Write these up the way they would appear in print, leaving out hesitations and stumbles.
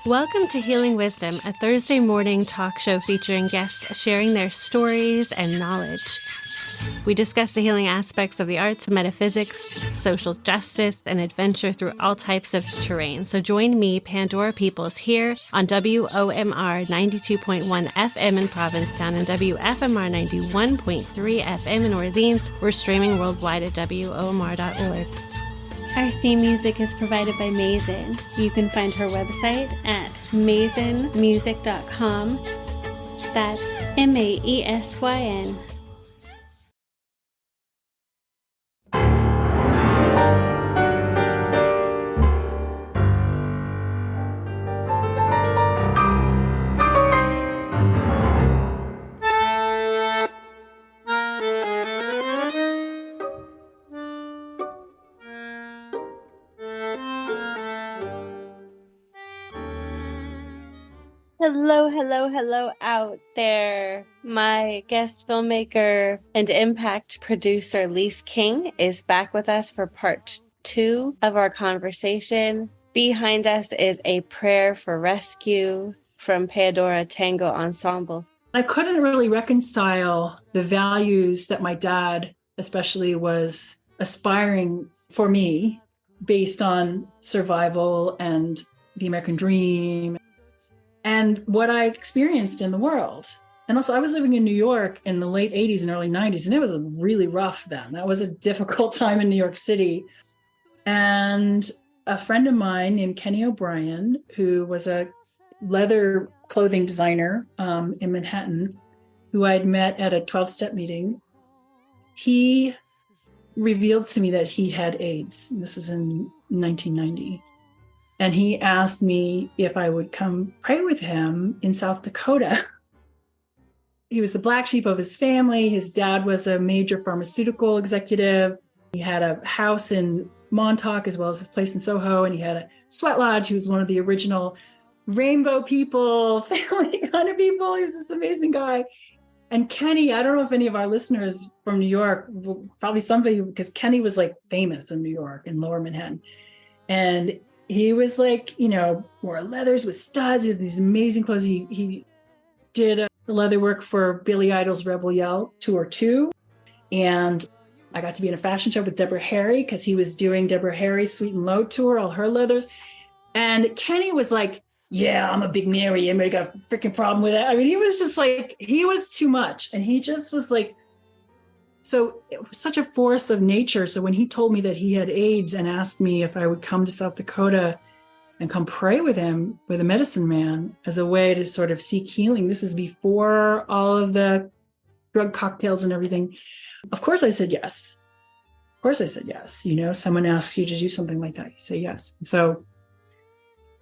Welcome to Healing Wisdom, a Thursday morning talk show featuring guests sharing their stories and knowledge. We discuss the healing aspects of the arts, metaphysics, social justice, and adventure through all types of terrain. So join me, Pandora Peoples, here on WOMR 92.1 FM in Provincetown and WFMR 91.3 FM in Orleans. We're streaming worldwide at WOMR.org. Our theme music is provided by Mason. You can find her website at masonmusic.com. That's MAESYN. Hello, hello, hello out there. My guest filmmaker and impact producer, Lise King, is back with us for part 2 of our conversation. Behind us is a prayer for rescue from Pandora Tango Ensemble. I couldn't really reconcile the values that my dad especially was aspiring for me based on survival and the American dream and what I experienced in the world. And also I was living in New York in the late 80s and early 90s, and it was really rough then. That was a difficult time in New York City. And a friend of mine named Kenny O'Brien, who was a leather clothing designer in Manhattan, who I'd met at a 12-step meeting, he revealed to me that he had AIDS. This is in 1990. And he asked me if I would come pray with him in South Dakota. He was the black sheep of his family. His dad was a major pharmaceutical executive. He had a house in Montauk as well as his place in Soho. And he had a sweat lodge. He was one of the original rainbow people, family kind of people. He was this amazing guy. And Kenny, I don't know if any of our listeners from New York, probably somebody, because Kenny was like famous in New York, in Lower Manhattan. And he was like, wore leathers with studs. He had these amazing clothes. He did the leather work for Billy Idol's Rebel Yell Tour 2. And I got to be in a fashion show with Deborah Harry because he was doing Deborah Harry's Sweet and Low Tour, all her leathers. And Kenny was like, yeah, I'm a big Mary. Anybody got a freaking problem with it? I mean, he was just like, he was too much. And he just was like, so it was such a force of nature. So when he told me that he had AIDS and asked me if I would come to South Dakota and come pray with him, with a medicine man, as a way to sort of seek healing, this is before all of the drug cocktails and everything. Of course I said yes. Of course I said yes. Someone asks you to do something like that, you say yes. So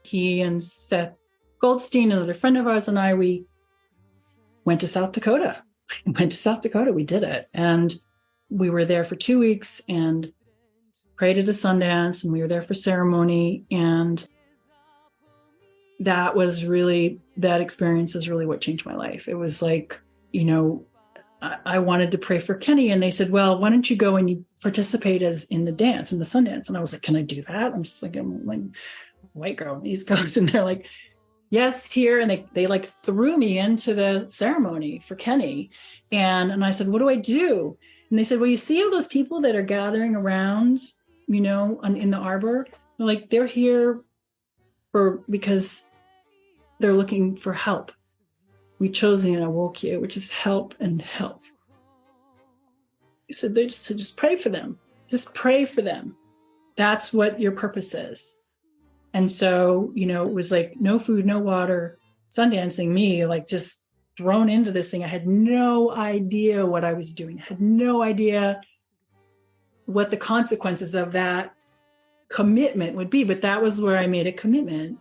he and Seth Goldstein, another friend of ours, and I, we went to South Dakota. We did it. And we were there for 2 weeks and prayed at a Sundance, and we were there for ceremony. And that experience is really what changed my life. It was like, I wanted to pray for Kenny, and they said, well, why don't you go and you participate in the Sundance? And I was like, can I do that? I'm like white girl on the East Coast. And they're like, yes, here. And they like threw me into the ceremony for Kenny. And I said, what do I do? And they said, well, you see all those people that are gathering around, in the arbor? They're like, they're here because they're looking for help. We chose the Awoke, which is help and help. He said, they just pray for them. Just pray for them. That's what your purpose is. And so, it was like no food, no water, Sundancing me, like just thrown into this thing. I had no idea what I was doing. I had no idea what the consequences of that commitment would be. But that was where I made a commitment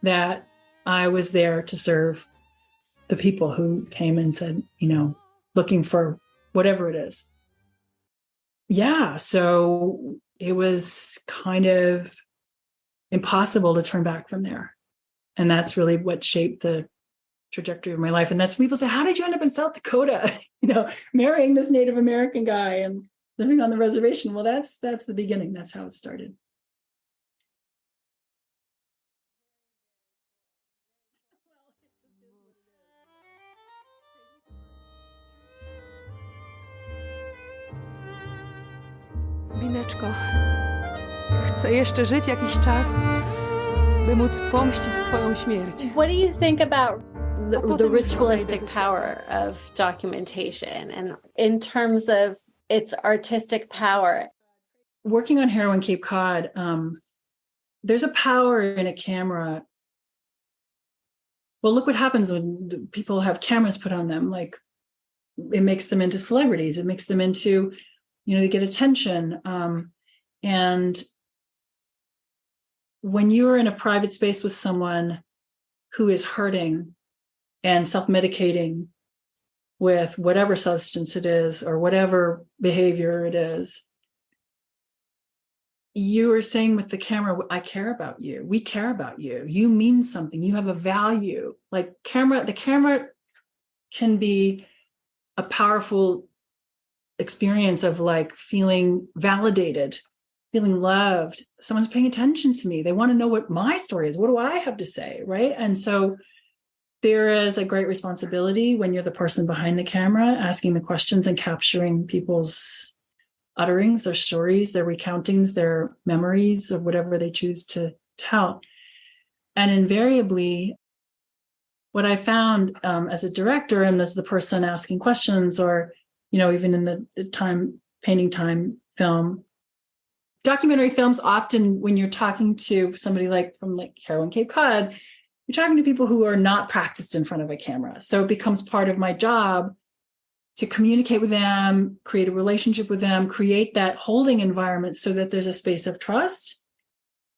that I was there to serve the people who came and said, looking for whatever it is. Yeah. So it was kind of impossible to turn back from there. And that's really what shaped the trajectory of my life. And that's people say, how did you end up in South Dakota? Marrying this Native American guy and living on the reservation. Well, that's the beginning. That's how it started. Wineczko, chcę jeszcze żyć jakiś czas, by móc pomścić twoją śmierć. What do you think about the ritualistic power of documentation and in terms of its artistic power? Working on Heroin Cape Cod, there's a power in a camera. Well, look what happens when people have cameras put on them. Like, it makes them into celebrities. It makes them into, they get attention. And when you're in a private space with someone who is hurting and self-medicating with whatever substance it is or whatever behavior it is, you are saying with the camera, I care about you. We care about you. You mean something. You have a value. Like the camera can be a powerful experience of like feeling validated, feeling loved. Someone's paying attention to me. They want to know what my story is. What do I have to say? Right. And so there is a great responsibility when you're the person behind the camera, asking the questions and capturing people's utterings, their stories, their recountings, their memories of whatever they choose to tell. And invariably, what I found as a director and as the person asking questions, or, even in the painting time film, documentary films, often when you're talking to somebody from Heroin Cape Cod, you're talking to people who are not practiced in front of a camera. So it becomes part of my job to communicate with them, create a relationship with them, create that holding environment so that there's a space of trust.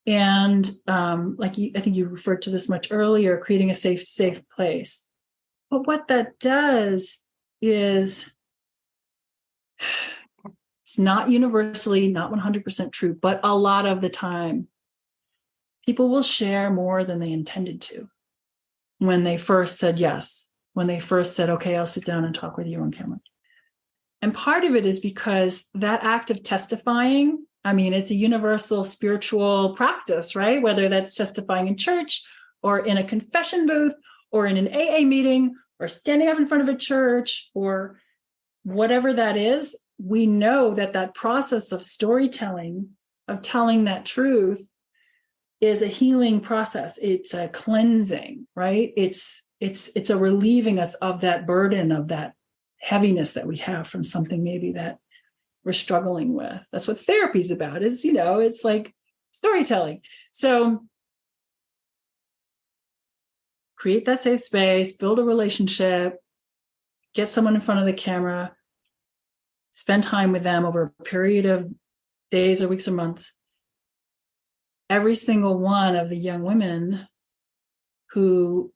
And I think you referred to this much earlier, creating a safe place. But what that does is, it's not universally, not 100% true, but a lot of the time, people will share more than they intended to when they first said yes. When they first said, okay, I'll sit down and talk with you on camera. And part of it is because that act of testifying, it's a universal spiritual practice, right? Whether that's testifying in church or in a confession booth or in an AA meeting or standing up in front of a church or whatever that is, we know that process of storytelling, of telling that truth, is a healing process. It's a cleansing, right? It's a relieving us of that burden, of that heaviness that we have from something maybe that we're struggling with. That's what therapy is about. It's like storytelling. So create that safe space, build a relationship, get someone in front of the camera, spend time with them over a period of days or weeks or months. Every single one of the young women who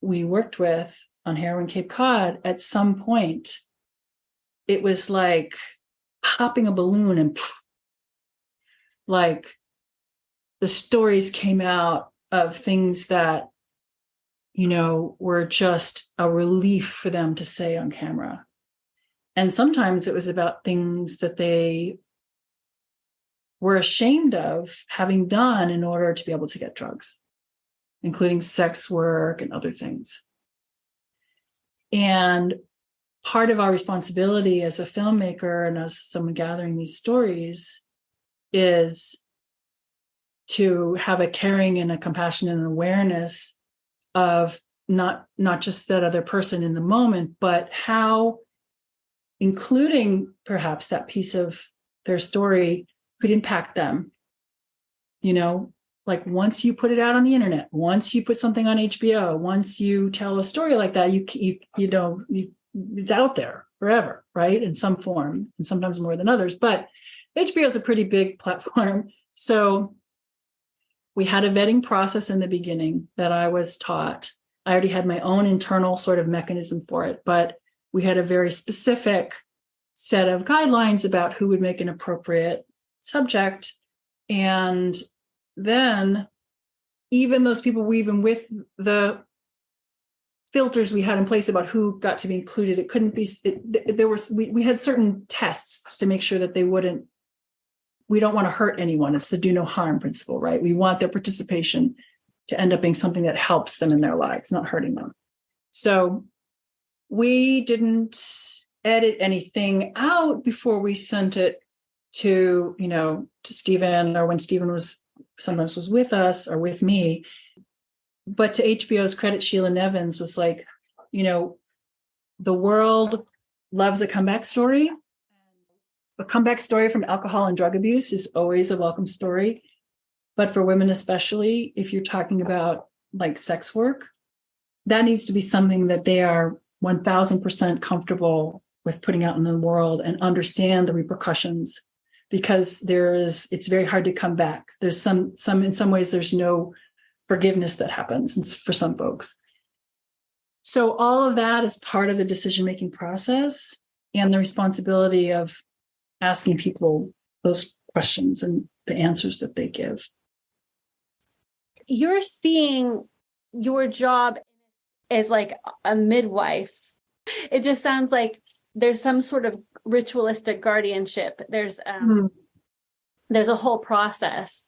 we worked with on Heroin Cape Cod, at some point, it was like popping a balloon and like the stories came out of things that, were just a relief for them to say on camera. And sometimes it was about things that they were ashamed of having done in order to be able to get drugs, including sex work and other things. And part of our responsibility as a filmmaker and as someone gathering these stories is to have a caring and a compassion and an awareness of not just that other person in the moment, but how including perhaps that piece of their story could impact them. Like once you put it out on the internet, once you put something on HBO, once you tell a story like that, it's out there forever, right? In some form, and sometimes more than others. But HBO is a pretty big platform. So we had a vetting process in the beginning that I was taught. I already had my own internal sort of mechanism for it, but we had a very specific set of guidelines about who would make an appropriate subject. And then even those people, even with the filters we had in place about who got to be included, it couldn't be, we had certain tests to make sure that we don't want to hurt anyone. It's the do no harm principle, right? We want their participation to end up being something that helps them in their lives, not hurting them. So we didn't edit anything out before we sent it to, to Stephen, or when Stephen sometimes was with us or with me. But to HBO's credit, Sheila Nevins was like, the world loves a comeback story. A comeback story from alcohol and drug abuse is always a welcome story. But for women, especially, if you're talking about like sex work, that needs to be something that they are 1000% comfortable with putting out in the world and understand the repercussions, because it's very hard to come back. There's in some ways, there's no forgiveness that happens for some folks. So all of that is part of the decision-making process and the responsibility of asking people those questions and the answers that they give. You're seeing your job as like a midwife. It just sounds like there's some sort of ritualistic guardianship. There's a whole process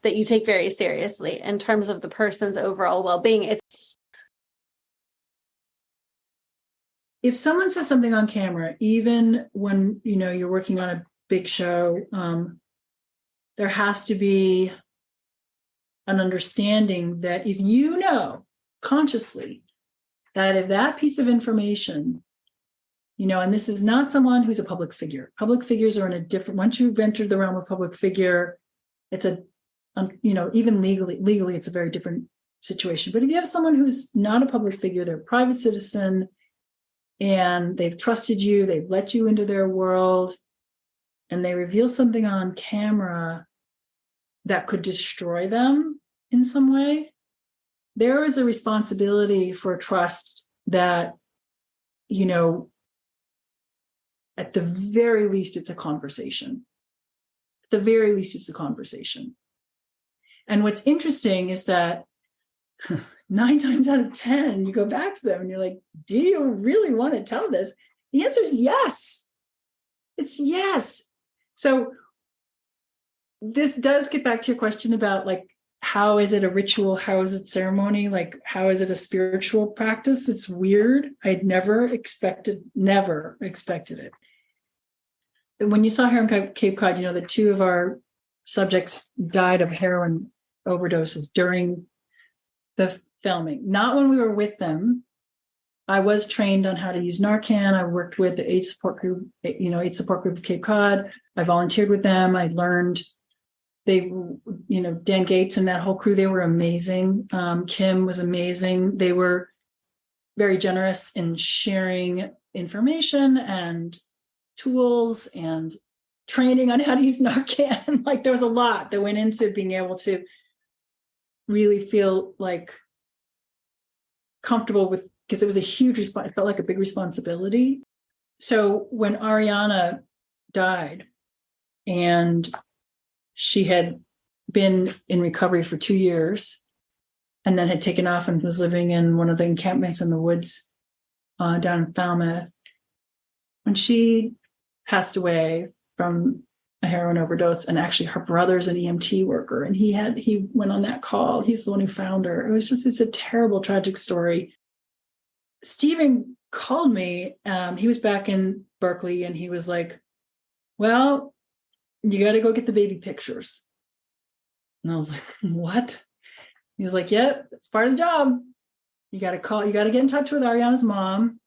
that you take very seriously in terms of the person's overall well-being. If someone says something on camera, even when you're working on a big show, there has to be an understanding that if you know consciously that if that piece of information, and this is not someone who's a public figure. Public figures are in a different, once you've entered the realm of public figure, it's even legally, it's a very different situation. But if you have someone who's not a public figure, they're a private citizen, and they've trusted you, they've let you into their world, and they reveal something on camera that could destroy them in some way, there is a responsibility for trust that, at the very least, it's a conversation. At the very least, it's a conversation. And what's interesting is that 9 times out of 10, you go back to them and you're like, do you really want to tell this? The answer is yes. It's yes. So this does get back to your question about like, how is it a ritual? How is it ceremony? Like, how is it a spiritual practice? It's weird. I'd never expected it. When you saw Heroin Cape Cod, that 2 of our subjects died of heroin overdoses during the filming, not when we were with them. I was trained on how to use Narcan. I worked with the AIDS support group, of Cape Cod. I volunteered with them. I learned. Dan Gates and that whole crew, they were amazing. Kim was amazing. They were very generous in sharing information and tools and training on how to use Narcan. Like, there was a lot that went into being able to really feel like comfortable with, because it was a huge it felt like a big responsibility. So when Ariana died, and she had been in recovery for 2 years and then had taken off and was living in one of the encampments in the woods down in Falmouth, when she passed away from a heroin overdose, and actually her brother's an EMT worker, and he went on that call. He's the one who found her. It's a terrible, tragic story. Stephen called me. He was back in Berkeley, and he was like, well, you got to go get the baby pictures. And I was like, what? He was like, yeah, that's part of the job. You got to get in touch with Ariana's mom,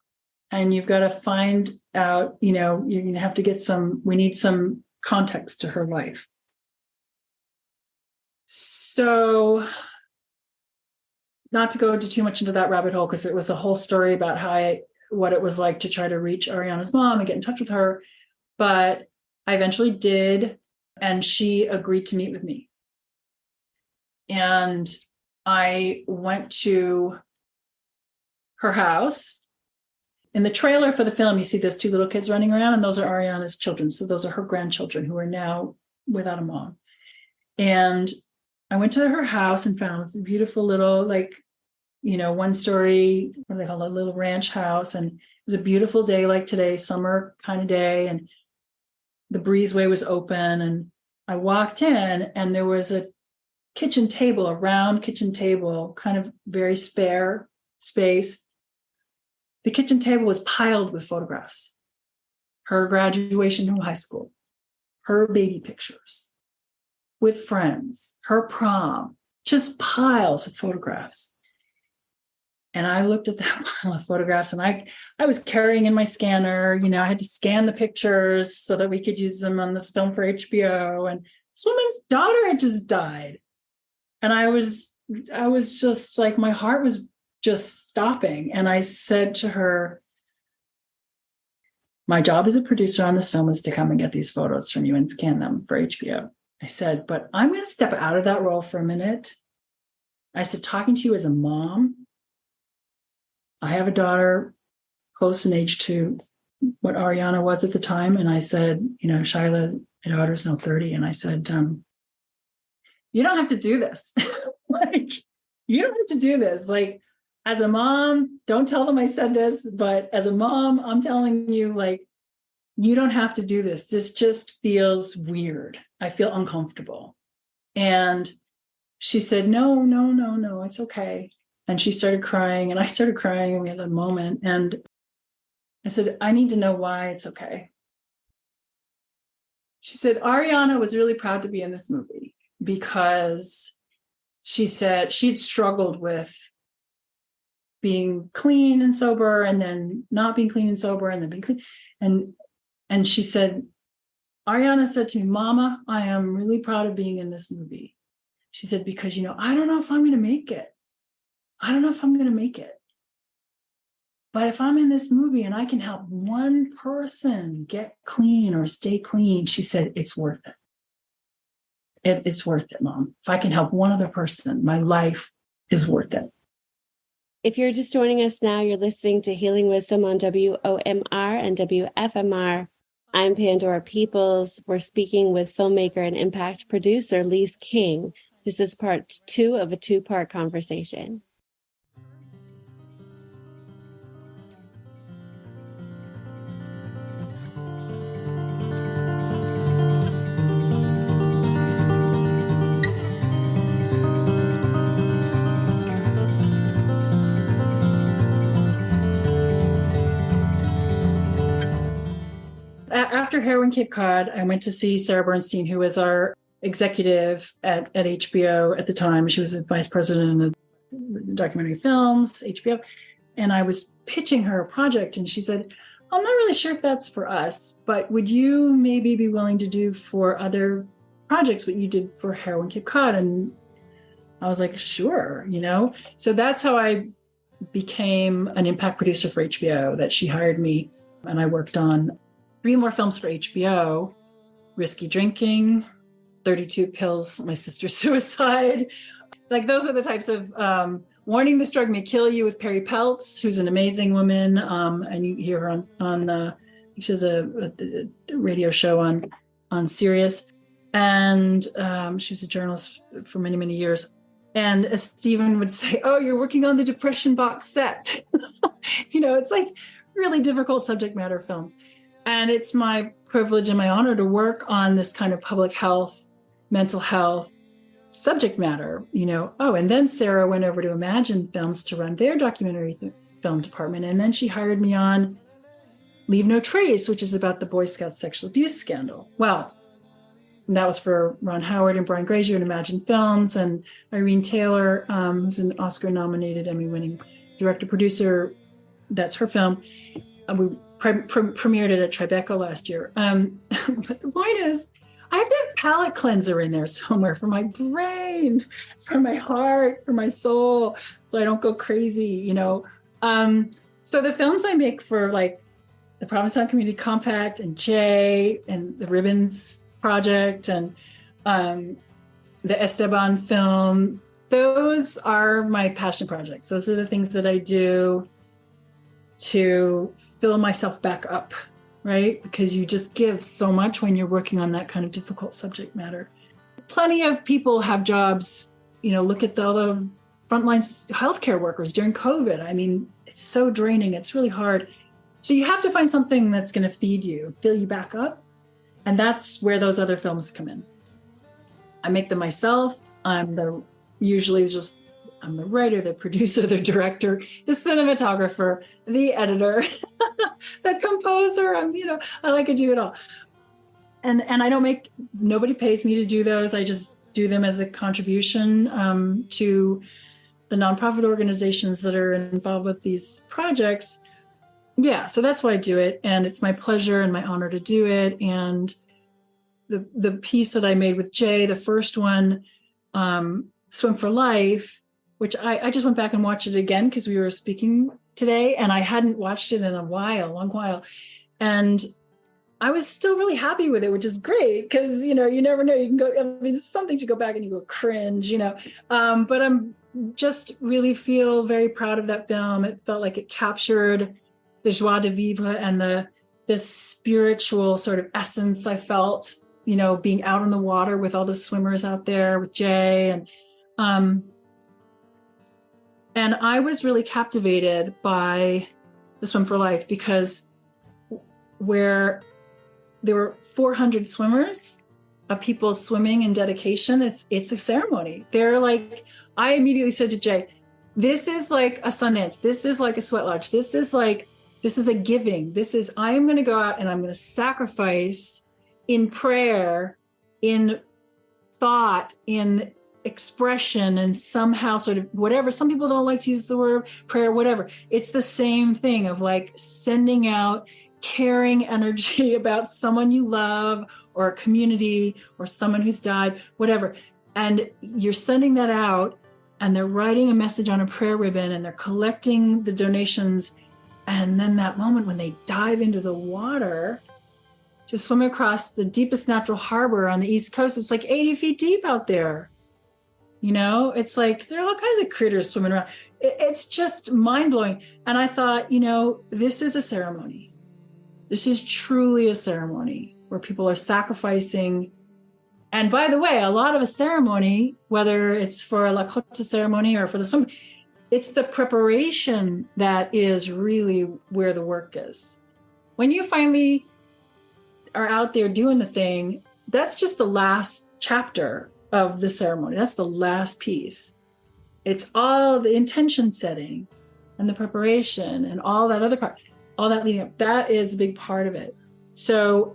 and you've got to find out, you're going to have to get we need some context to her life. So, not to go too much into that rabbit hole, because it was a whole story about what it was like to try to reach Ariana's mom and get in touch with her. But I eventually did, and she agreed to meet with me. And I went to her house. In the trailer for the film, you see those 2 little kids running around, and those are Ariana's children. So those are her grandchildren who are now without a mom. And I went to her house and found a beautiful little, 1-story, what do they call it, a little ranch house. And it was a beautiful day like today, summer kind of day. And the breezeway was open, and I walked in, and there was a round kitchen table, kind of very spare space. The kitchen table was piled with photographs. Her graduation from high school, her baby pictures with friends, her prom, just piles of photographs. And I looked at that pile of photographs, and I was carrying in my scanner, I had to scan the pictures so that we could use them on this film for HBO. And this woman's daughter had just died. And I was just like, my heart was just stopping. And I said to her, my job as a producer on this film is to come and get these photos from you and scan them for HBO. I said, but I'm going to step out of that role for a minute. I said, talking to you as a mom, I have a daughter close in age to what Ariana was at the time. And I said, Shyla, my daughter's now 30. And I said, you don't have to do this. You don't have to do this. As a mom, don't tell them I said this, but as a mom, I'm telling you, you don't have to do this. This just feels weird. I feel uncomfortable. And she said, no, it's okay. And she started crying, and I started crying, and we had a moment. And I said, I need to know why it's okay. She said, Ariana was really proud to be in this movie because she said she'd struggled with being clean and sober, and then not being clean and sober, and then being clean. And she said, Ariana said to me, Mama, I am really proud of being in this movie. She said, because, I don't know if I'm going to make it. But if I'm in this movie and I can help one person get clean or stay clean, she said, it's worth it. It's worth it, Mom. If I can help one other person, my life is worth it. If you're just joining us now, you're listening to Healing Wisdom on WOMR and WFMR. I'm Pandora Peoples. We're speaking with filmmaker and impact producer Lise King. This is part 2 of a 2-part conversation. After Heroin Cape Cod, I went to see Sarah Bernstein, who was our executive at HBO at the time. She was a vice president of documentary films, HBO. And I was pitching her a project, and she said, I'm not really sure if that's for us, but would you maybe be willing to do for other projects what you did for Heroin Cape Cod? And I was like, sure, So that's how I became an impact producer for HBO, that she hired me, and I worked on 3 more films for HBO: Risky Drinking, 32 Pills, My Sister's Suicide. Those are the types of Warning, This Drug May Kill You with Perry Peltz, who's an amazing woman. And you hear her on she has a radio show on Sirius. And she was a journalist for many, many years. And as Stephen would say, oh, you're working on the Depression box set. It's really difficult subject matter films. And it's my privilege and my honor to work on this kind of public health, mental health subject matter, Oh, and then Sarah went over to Imagine Films to run their documentary film department. And then she hired me on Leave No Trace, which is about the Boy Scout sexual abuse scandal. Well, that was for Ron Howard and Brian Grazier at Imagine Films, and Irene Taylor, who's an Oscar-nominated, Emmy-winning director-producer. That's her film. We premiered it at Tribeca last year. But the point is, I have to have palate cleanser in there somewhere for my brain, for my heart, for my soul, so I don't go crazy, So the films I make for the Provincetown Community Compact and Jay and the Ribbons Project and the Esteban film, those are my passion projects. Those are the things that I do to fill myself back up, right? Because you just give so much when you're working on that kind of difficult subject matter. Plenty of people have jobs, look at all the frontline healthcare workers during COVID. It's so draining. It's really hard. So you have to find something that's going to feed you, fill you back up. And that's where those other films come in. I make them myself. I'm the writer, the producer, the director, the cinematographer, the editor, the composer. I like to do it all. and I don't make, nobody pays me to do those. I just do them as a contribution to the nonprofit organizations that are involved with these projects. Yeah, so that's why I do it. And it's my pleasure and my honor to do it. And the piece that I made with Jay, the first one, Swim for Life, which I just went back and watched it again because we were speaking today, and I hadn't watched it in a long while. And I was still really happy with it, which is great because, you never know. You can go, I mean, it's something to go back and you go cringe, but I'm just really feel very proud of that film. It felt like it captured the joie de vivre and the spiritual sort of essence I felt, being out on the water with all the swimmers out there with Jay. And I was really captivated by the Swim for Life because where there were 400 swimmers of people swimming in dedication, it's a ceremony. They're like, I immediately said to Jay, this is like a Sundance. This is like a Sweat Lodge. This is a giving. I am going to go out and I'm going to sacrifice in prayer, in thought, in expression, and somehow sort of whatever. Some people don't like to use the word prayer, whatever. It's the same thing of like sending out caring energy about someone you love or a community or someone who's died, whatever. And you're sending that out and they're writing a message on a prayer ribbon and they're collecting the donations. And then that moment when they dive into the water to swim across the deepest natural harbor on the East Coast, it's like 80 feet deep out there. It's like there are all kinds of critters swimming around. It's just mind blowing. And I thought, this is a ceremony. This is truly a ceremony where people are sacrificing. And by the way, a lot of a ceremony, whether it's for a Lakota ceremony or for the swim, it's the preparation that is really where the work is. When you finally are out there doing the thing, that's just the last chapter of the ceremony. That's the last piece. It's all the intention setting and the preparation and all that other part, all that leading up. That is a big part of it. So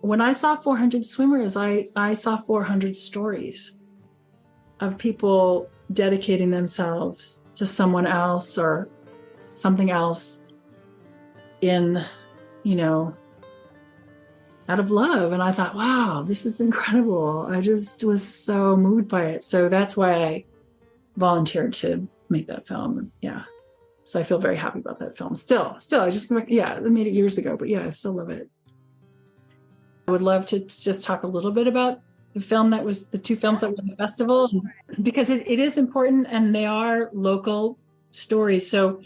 when I saw 400 swimmers, I saw 400 stories of people dedicating themselves to someone else or something else in, out of love. And I thought, wow, this is incredible. I just was so moved by it. So that's why I volunteered to make that film. Yeah. So I feel very happy about that film. Still, I just, I made it years ago, but yeah, I still love it. I would love to just talk a little bit about the film that was the two films that were in the festival, because it is important and they are local stories. So,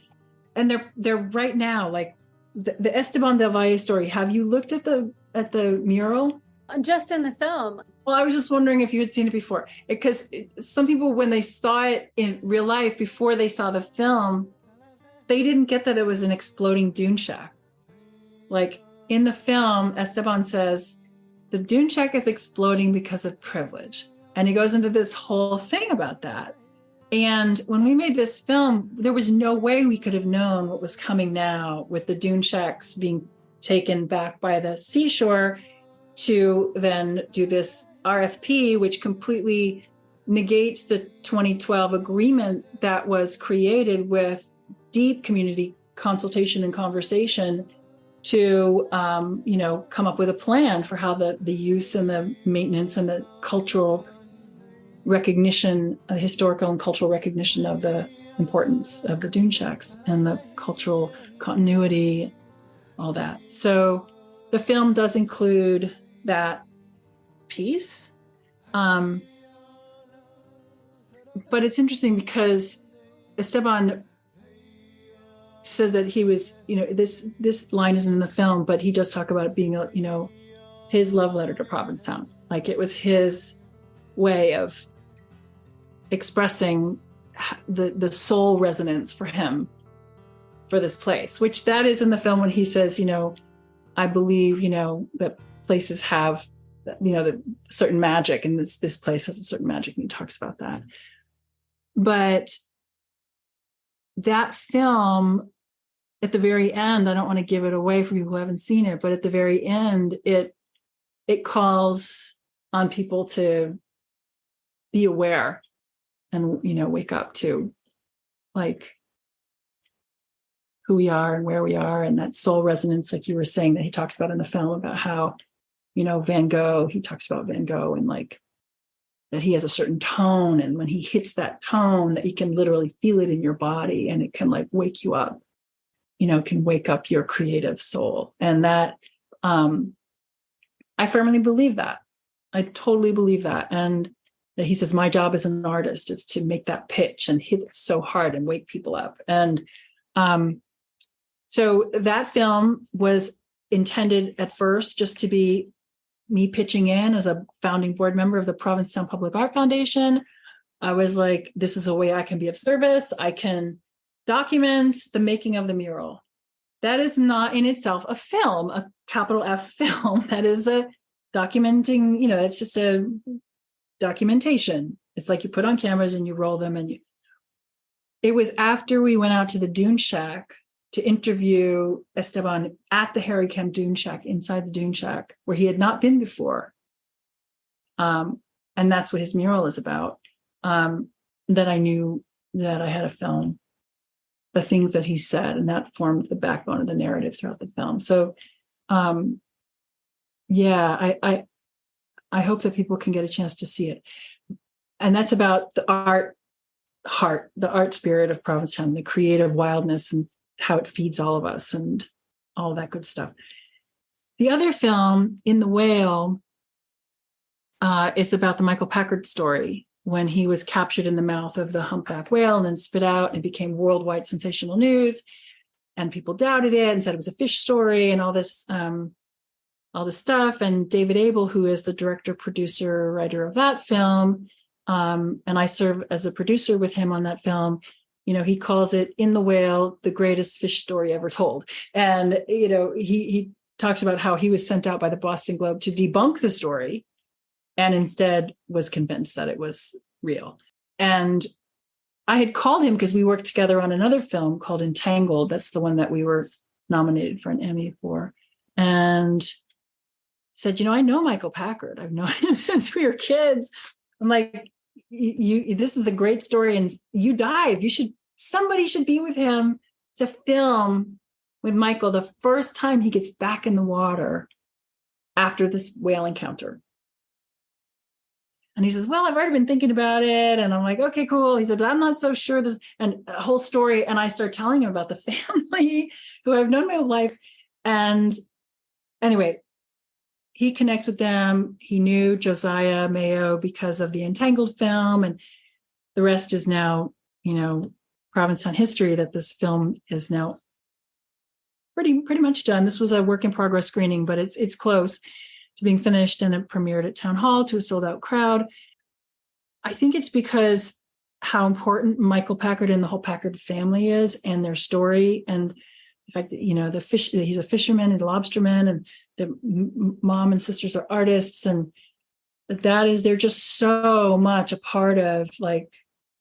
and they're right now, like the Esteban del Valle story. Have you looked at the mural? Just in the film. Well, I was just wondering if you had seen it before, because some people, when they saw it in real life before they saw the film, they didn't get that it was an exploding dune shack. Like in the film, Esteban says, the dune shack is exploding because of privilege. And he goes into this whole thing about that. And when we made this film, there was no way we could have known what was coming now with the dune shacks being taken back by the seashore to then do this RFP, which completely negates the 2012 agreement that was created with deep community consultation and conversation to, come up with a plan for how the use and the maintenance and the cultural recognition, the historical and cultural recognition of the importance of the dune shacks and the cultural continuity, all that. So the film does include that piece. But it's interesting because Esteban says that he was, this line isn't in the film, but he does talk about it being, his love letter to Provincetown. Like it was his way of expressing the soul resonance for him for this place, which that is in the film when he says, I believe, that places have, the certain magic, and this place has a certain magic, and he talks about that. But that film, at the very end, I don't want to give it away for people who haven't seen it, but at the very end, it it calls on people to be aware and, wake up to like who we are and where we are, and that soul resonance, like you were saying, that he talks about in the film, about how, Van Gogh, he talks about Van Gogh and like that he has a certain tone. And when he hits that tone, that you can literally feel it in your body, and it can like wake you up, can wake up your creative soul. And that, I firmly believe that. I totally believe that. And that he says, my job as an artist is to make that pitch and hit it so hard and wake people up. And so that film was intended at first just to be me pitching in as a founding board member of the Provincetown Public Art Foundation. I was like, this is a way I can be of service. I can document the making of the mural. That is not in itself a film, a capital F film. That is a documenting, it's just a documentation. It's like you put on cameras and you roll them. It was after we went out to the Dune Shack to interview Esteban at the Harry Kemp Dune Shack, inside the Dune Shack, where he had not been before. And that's what his mural is about. That I knew that I had a film, the things that he said, and that formed the backbone of the narrative throughout the film. So, I hope that people can get a chance to see it. And that's about the art heart, the art spirit of Provincetown, the creative wildness and how it feeds all of us and all that good stuff. The other film, In the Whale, is about the Michael Packard story, when he was captured in the mouth of the humpback whale and then spit out and became worldwide sensational news. And people doubted it and said it was a fish story and all this stuff. And David Abel, who is the director, producer, writer of that film, and I serve as a producer with him on that film, he calls it In the Whale, the greatest fish story ever told. And, he talks about how he was sent out by the Boston Globe to debunk the story and instead was convinced that it was real. And I had called him because we worked together on another film called Entangled. That's the one that we were nominated for an Emmy for. And said, I know Michael Packard. I've known him since we were kids. I'm like, this is a great story, and you dive. Somebody should be with him to film with Michael the first time he gets back in the water after this whale encounter. And he says, well, I've already been thinking about it. And I'm like, okay, cool. He said, but I'm not so sure this, and a whole story. And I start telling him about the family who I've known my whole life. And anyway, he connects with them. He knew Josiah Mayo because of the Entangled film. And the rest is now, Provincetown history, that this film is now pretty much done. This was a work in progress screening, but it's close to being finished, and it premiered at Town Hall to a sold out crowd. I think it's because how important Michael Packard and the whole Packard family is, and their story, and the fact that, he's a fisherman and a lobsterman, and the mom and sisters are artists, and they're just so much a part of like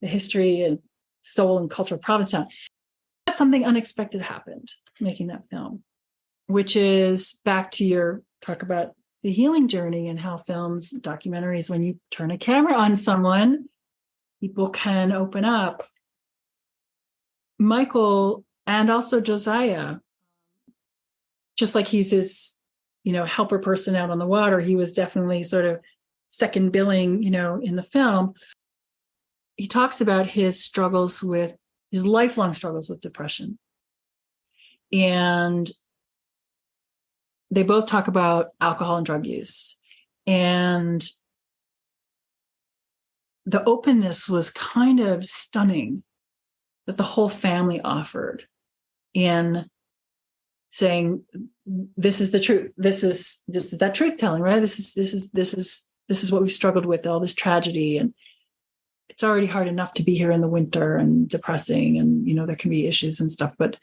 the history and soul and culture of Provincetown. Something unexpected happened making that film, which is back to your talk about the healing journey and how films, documentaries, when you turn a camera on someone, people can open up. Michael and also Josiah, just like he's his, helper person out on the water, he was definitely sort of second billing, in the film. He talks about his lifelong struggles with depression. And they both talk about alcohol and drug use. And the openness was kind of stunning that the whole family offered in saying, this is the truth. This is that truth telling, right? This is what we've struggled with, all this tragedy. And it's already hard enough to be here in the winter and depressing, and, there can be issues and stuff, but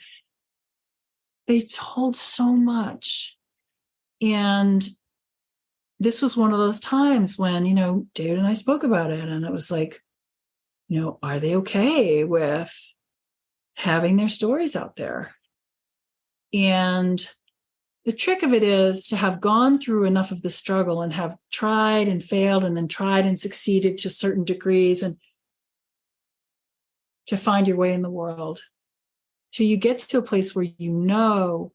they told so much. And this was one of those times when, David and I spoke about it, and it was like, are they okay with having their stories out there? And the trick of it is to have gone through enough of the struggle and have tried and failed and then tried and succeeded to certain degrees and to find your way in the world, till you get to a place where you know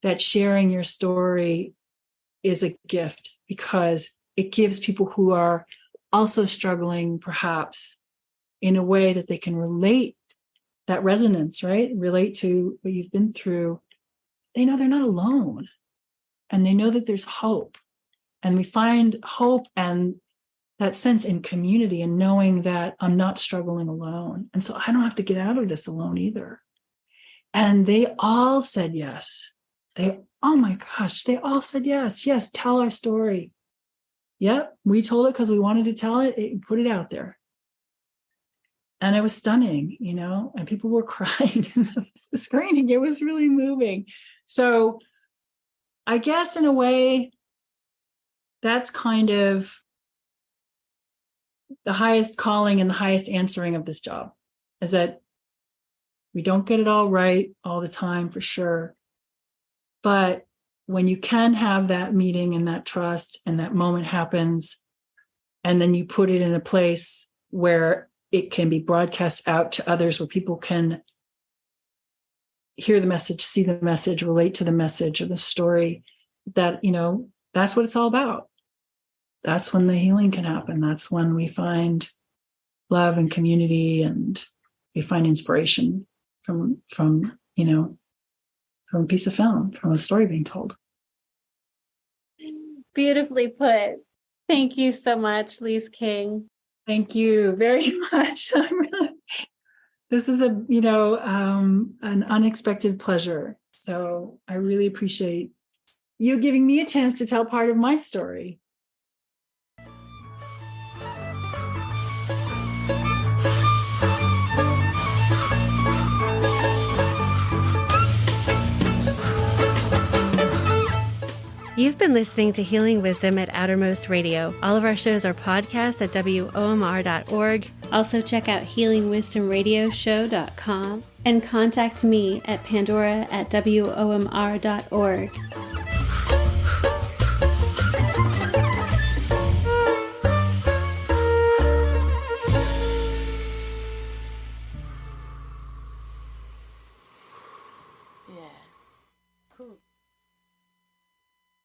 that sharing your story is a gift, because it gives people who are also struggling, perhaps in a way that they can relate, that resonance, right? Relate to what you've been through. They know they're not alone, and they know that there's hope. And we find hope and that sense in community and knowing that I'm not struggling alone. And so I don't have to get out of this alone either. And they all said yes. Oh my gosh, they all said yes. Yes, tell our story. Yep, we told it because we wanted to tell it, put it out there. And it was stunning, and people were crying in the screening. It was really moving. So I guess in a way, that's kind of the highest calling and the highest answering of this job, is that we don't get it all right all the time, for sure. But when you can have that meeting and that trust and that moment happens, and then you put it in a place where it can be broadcast out to others, where people can hear the message, see the message, relate to the message of the story, that, that's what it's all about. That's when the healing can happen. That's when we find love and community, and we find inspiration from a piece of film, from a story being told. Beautifully put. Thank you so much, Lise King. Thank you very much. This is an unexpected pleasure. So I really appreciate you giving me a chance to tell part of my story. You've been listening to Healing Wisdom at Outermost Radio. All of our shows are podcasts at WOMR.org. Also check out healingwisdomradioshow.com and contact me at pandora@WOMR.org.